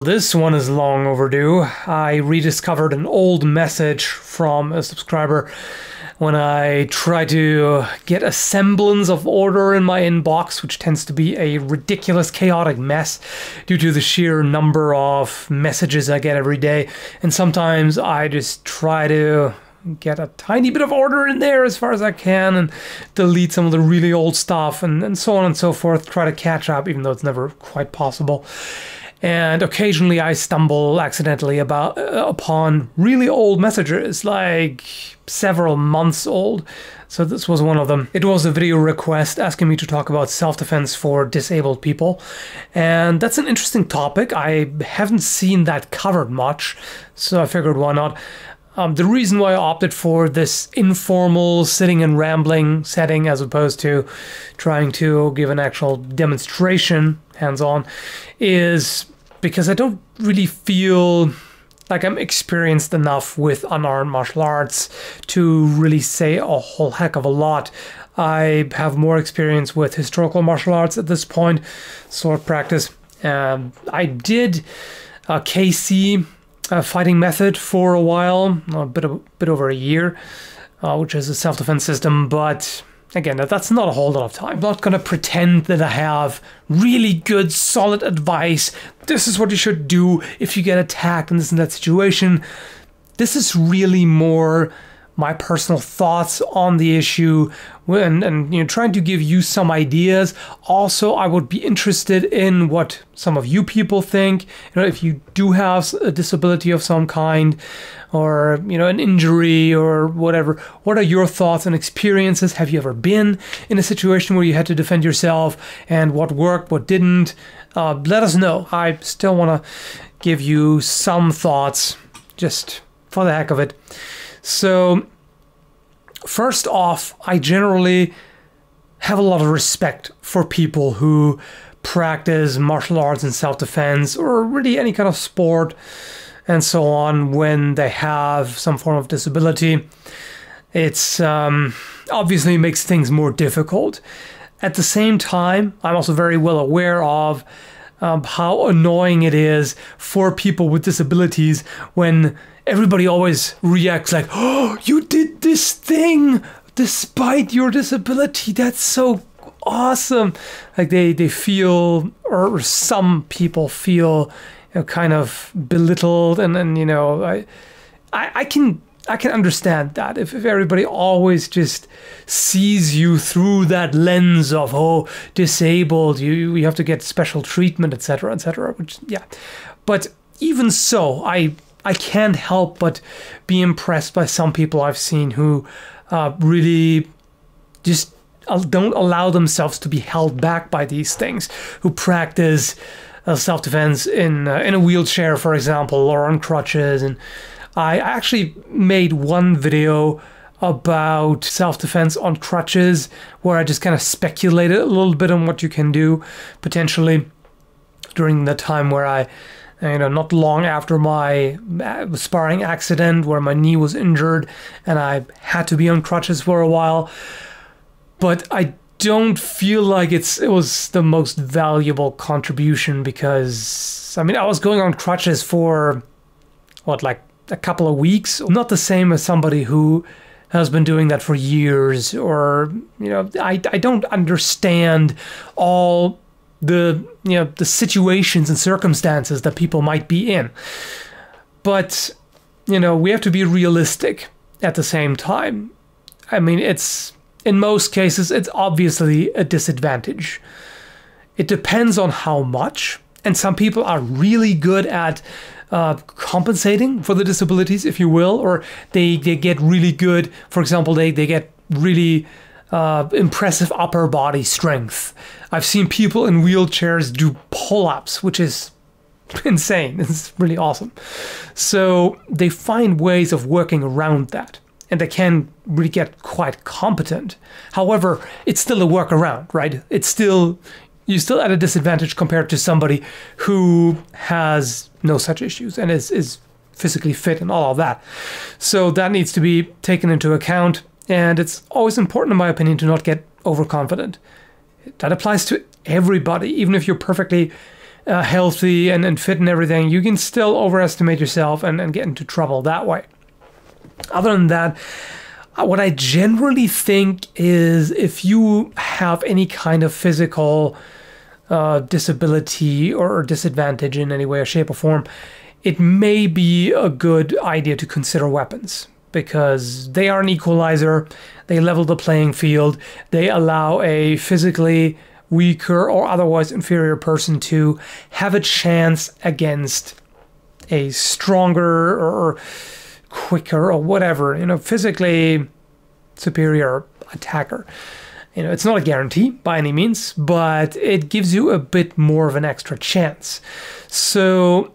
This one is long overdue. I rediscovered an old message from a subscriber when I try to get a semblance of order in my inbox, which tends to be a ridiculous, chaotic mess due to the sheer number of messages I get every day. And sometimes I just try to get a tiny bit of order in there as far as I can and delete some of the really old stuff and so on and so forth, try to catch up, even though it's never quite possible. And occasionally I stumble accidentally upon really old messages, like several months old. So this was one of them. It was a video request asking me to talk about self-defense for disabled people. And that's an interesting topic. I haven't seen that covered much, so I figured why not. The reason why I opted for this informal sitting and rambling setting as opposed to trying to give an actual demonstration hands-on is because I don't really feel like I'm experienced enough with unarmed martial arts to really say a whole heck of a lot. I have more experience with historical martial arts at this point, sword practice. I did KC fighting method for a while, a bit over a year, which is a self-defense system, but again, that's not a whole lot of time. I'm not going to pretend that I have really good, solid advice. This is what you should do if you get attacked in this and that situation. This is really more my personal thoughts on the issue and you know, trying to give you some ideas. Also, I would be interested in what some of you people think. You know, if you do have a disability of some kind or, you know, an injury or whatever, what are your thoughts and experiences? Have you ever been in a situation where you had to defend yourself, and what worked, what didn't? Let us know. I still want to give you some thoughts just for the heck of it. So first off, I generally have a lot of respect for people who practice martial arts and self-defense or really any kind of sport and so on when they have some form of disability. It's obviously makes things more difficult. At the same time, I'm also very well aware of how annoying it is for people with disabilities when everybody always reacts like, "Oh, you did this thing despite your disability. That's so awesome." Like they feel, or some people feel, you know, kind of belittled, and you know, I can understand that if everybody always just sees you through that lens of, oh, disabled, you have to get special treatment, etc., etc. Which, yeah, but even so, I can't help but be impressed by some people I've seen who really just don't allow themselves to be held back by these things, who practice self-defense in a wheelchair, for example, or on crutches. And I actually made one video about self-defense on crutches where I just kind of speculated a little bit on what you can do potentially during the time where I, you know, not long after my sparring accident where my knee was injured and I had to be on crutches for a while. But I don't feel like it was the most valuable contribution because, I mean, I was going on crutches for, what, like a couple of weeks? Not the same as somebody who has been doing that for years, or, you know, I don't understand all the, you know, the situations and circumstances that people might be in. But, you know, we have to be realistic at the same time. I mean, in most cases, it's obviously a disadvantage. It depends on how much, and some people are really good at compensating for the disabilities, if you will, or they get really good. For example, they get really impressive upper body strength. I've seen people in wheelchairs do pull-ups, which is insane. It's really awesome. So they find ways of working around that, and they can really get quite competent. However, it's still a workaround, right? You're still at a disadvantage compared to somebody who has no such issues and is physically fit and all of that. So that needs to be taken into account, and it's always important, in my opinion, to not get overconfident. That applies to everybody, even if you're perfectly healthy and fit and everything, you can still overestimate yourself and get into trouble that way. Other than that, what I generally think is if you have any kind of physical disability or disadvantage in any way or shape or form, it may be a good idea to consider weapons, because they are an equalizer, they level the playing field, they allow a physically weaker or otherwise inferior person to have a chance against a stronger or quicker or whatever, physically superior attacker. It's not a guarantee by any means, but it gives you a bit more of an extra chance. So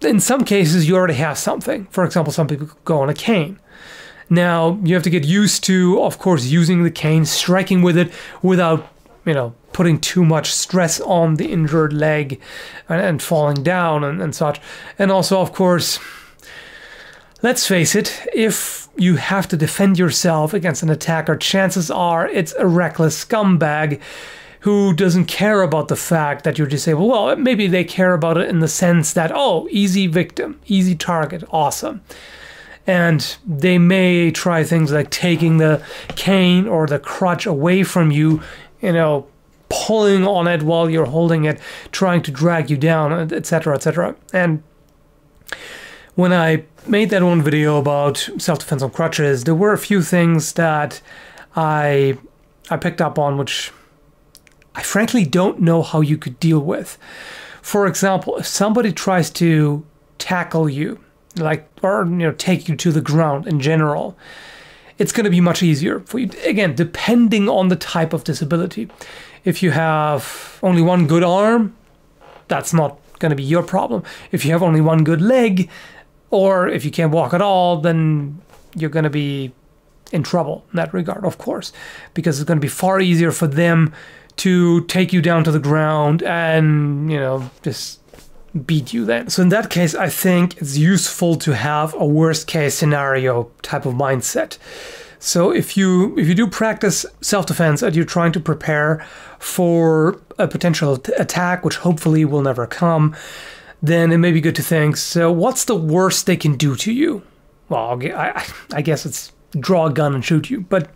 in some cases, you already have something. For example, some people go on a cane. Now, you have to get used to, of course, using the cane, striking with it without, putting too much stress on the injured leg and falling down and such. And also, of course, let's face it, if you have to defend yourself against an attacker, chances are it's a reckless scumbag who doesn't care about the fact that you're disabled. Well, maybe they care about it in the sense that, oh, easy victim, easy target, awesome. And they may try things like taking the cane or the crutch away from you, pulling on it while you're holding it, trying to drag you down, etc., etc. And when I made that one video about self-defense on crutches, there were a few things that I picked up on which I frankly don't know how you could deal with. For example, if somebody tries to tackle you, or take you to the ground in general, it's going to be much easier for you. Again, depending on the type of disability. If you have only one good arm, that's not going to be your problem. If you have only one good leg, or if you can't walk at all, then you're going to be in trouble in that regard, of course, because it's going to be far easier for them to take you down to the ground and, just beat you then. So in that case, I think it's useful to have a worst case scenario type of mindset. So if you do practice self-defense and you're trying to prepare for a potential attack, which hopefully will never come, then it may be good to think, so what's the worst they can do to you? Well, I guess it's draw a gun and shoot you. But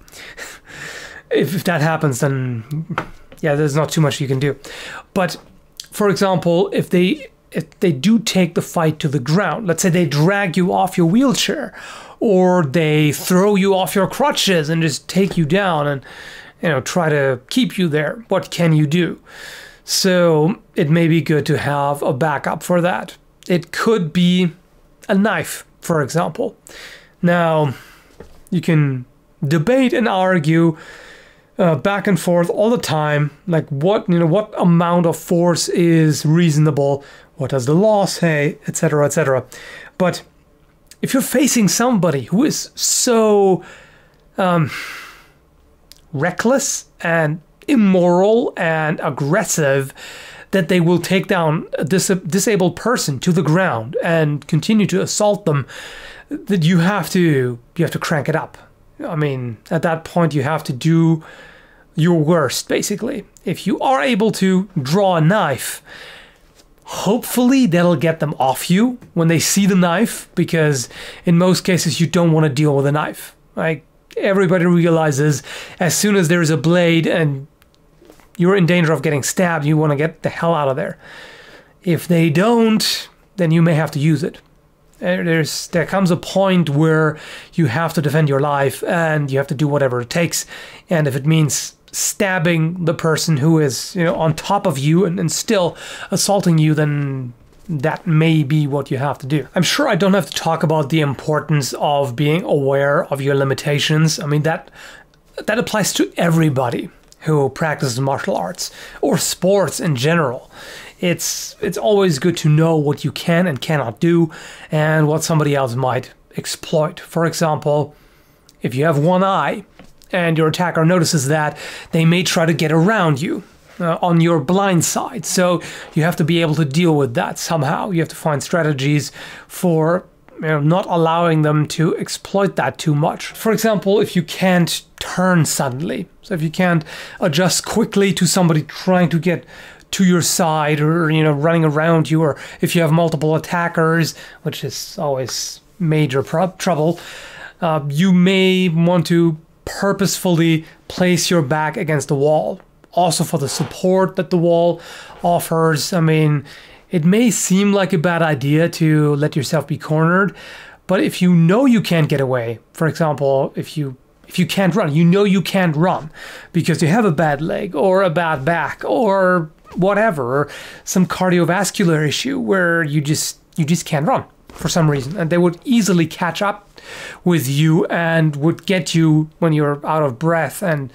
if that happens, then yeah, there's not too much you can do. But for example, if they do take the fight to the ground, let's say they drag you off your wheelchair, or they throw you off your crutches and just take you down and try to keep you there, what can you do? So it may be good to have a backup for that. It could be a knife, for example. Now, you can debate and argue back and forth all the time, like what amount of force is reasonable, what does the law say, etc., etc. But if you're facing somebody who is so reckless and immoral and aggressive that they will take down a disabled person to the ground and continue to assault them, that you have to crank it up. I mean, at that point you have to do your worst, basically. If you are able to draw a knife, hopefully that'll get them off you when they see the knife, because in most cases you don't want to deal with a knife. Like, everybody realizes as soon as there's a blade and you're in danger of getting stabbed, you want to get the hell out of there. If they don't, then you may have to use it. There comes a point where you have to defend your life and you have to do whatever it takes. And if it means stabbing the person who is on top of you and still assaulting you, then that may be what you have to do. I'm sure I don't have to talk about the importance of being aware of your limitations. I mean, that applies to everybody who practices martial arts or sports in general. It's always good to know what you can and cannot do and what somebody else might exploit. For example, if you have one eye and your attacker notices that, they may try to get around you on your blind side. So you have to be able to deal with that somehow. You have to find strategies for not allowing them to exploit that too much. For example, if you can't turn suddenly, so if you can't adjust quickly to somebody trying to get to your side, or running around you, or if you have multiple attackers, which is always major trouble, you may want to purposefully place your back against the wall. Also for the support that the wall offers. I mean, it may seem like a bad idea to let yourself be cornered, but if you know you can't get away, for example, if you can't run, you can't run because you have a bad leg or a bad back or whatever, or some cardiovascular issue where you just can't run for some reason, and they would easily catch up with you and would get you when you're out of breath and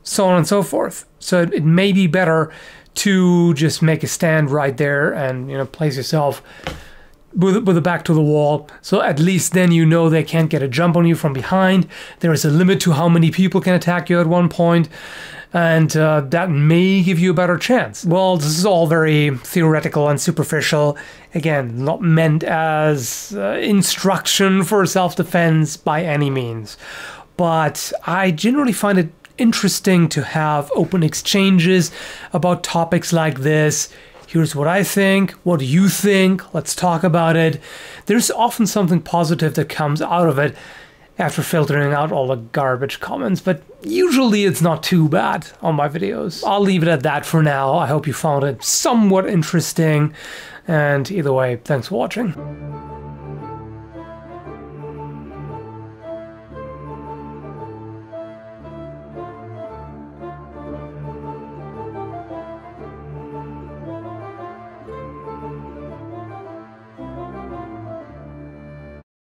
so on and so forth. So it may be better to just make a stand right there and place yourself with the back to the wall, so at least then they can't get a jump on you from behind. There is a limit to how many people can attack you at one point, and that may give you a better chance. Well, this is all very theoretical and superficial. Again, not meant as instruction for self-defense by any means. But I generally find it interesting to have open exchanges about topics like this. Here's what I think. What do you think? Let's talk about it. There's often something positive that comes out of it after filtering out all the garbage comments, but usually it's not too bad on my videos. I'll leave it at that for now. I hope you found it somewhat interesting, and either way, thanks for watching.